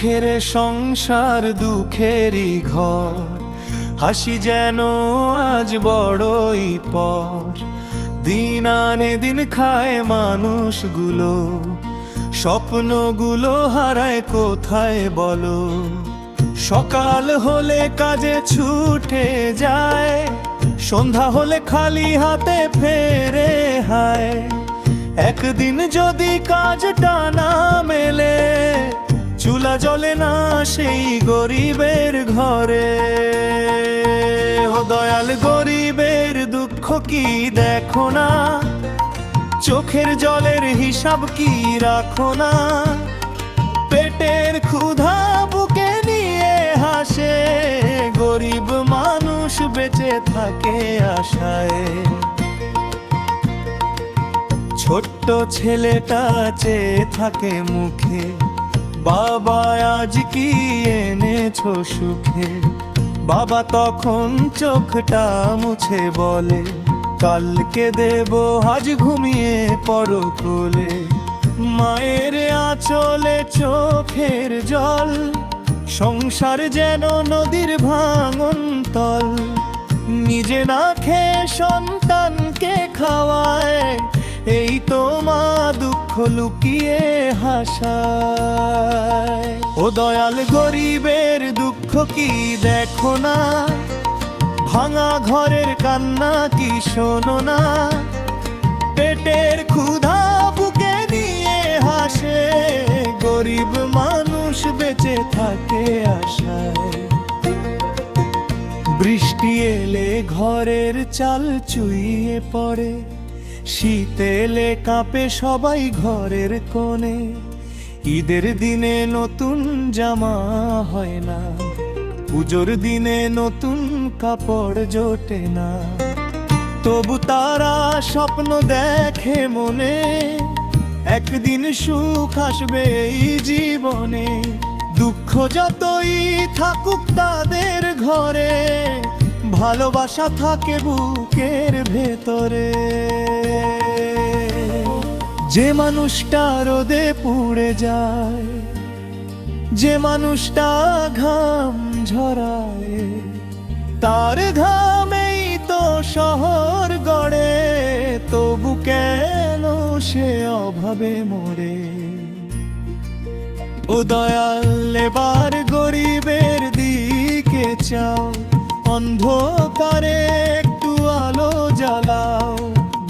সুখের সংসার দুঃখেরই ঘর, হাসি যেন আজ বড়ই পর। দিন আনে দিন খায় মানুষগুলো, স্বপ্নগুলো হারায় কোথায় বলো। সকাল হলে কাজে ছুটে যায়, সন্ধ্যা হলে খালি হাতে ফেরে হায়। একদিন যদি কাজটা না মেলে, চুলা জ্বলে না সেই গরিবের ঘরে। ও দয়াল, গরিবের দুঃখ কি দেখো না? চোখের জলের হিসাব কি রাখো না? পেটের ক্ষুধা বুকে নিয়ে হাসে, গরিব মানুষ বেঁচে থাকে আশায়। ছোট্ট ছেলেটা চেয়ে থাকে মুখে, বাবা আজ কি এনেছো সুখে? বাবা তখন চোখটা মুছে বলে, কালকে দেব আজ ঘুমিয়ে পড়ো কোলে। মায়ের আঁচলে চোখের জল, সংসার যেন নদীর ভাঙন তল। নিজে না খেয়ে সন্তানকে খাওয়ায়, এই তো মা দুঃখ লুকিয়ে হাসায়। ও দয়াল, গরিবের দুঃখ কি দেখো না? ভাঙা ঘরের কান্না কি শোনো না? পেটের ক্ষুধা বুকে নিয়ে হাসে, গরিব মানুষ বেঁচে থাকে আশায়। বৃষ্টি এলে ঘরের চাল চুইয়ে পড়ে, শীত এলে কাঁপে সবাই ঘরের কোণে। ঈদের দিনে নতুন জামা হয় না, পুজোর দিনে নতুন কাপড় জোটে না। তবু তারা স্বপ্ন দেখে মনে, একদিন সুখ আসবে এই জীবনে। দুঃখ যতই থাকুক তাদের ঘরে, ভালোবাসা থাকে বুকের ভেতরে। যে মানুষটা রোদে পুড়ে যায়, যে মানুষটা ঘাম ঝরায়, তার ঘামেই তো শহর গড়ে। তবু কেন সে অভাবে মরে? ও দয়াল, এবার গরিবের দিকে চাও, অন্ধকারে একটু আলো জ্বালাও।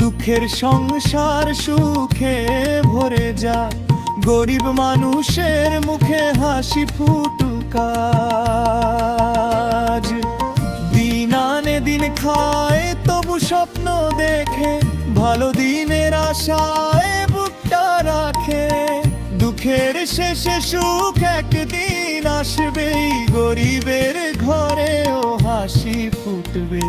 দুঃখের সংসার সুখে ভরে যাক, গরিব মানুষের মুখে হাসি ফুটুক আজ। দিন আনে দিন খায় তবু স্বপ্ন দেখে, ভালো দিনের আশায় বুকটা রাখে। দুঃখের শেষে সুখ একদিন আসবেই, গরিবের ঘরেও হাসি ফুটবে।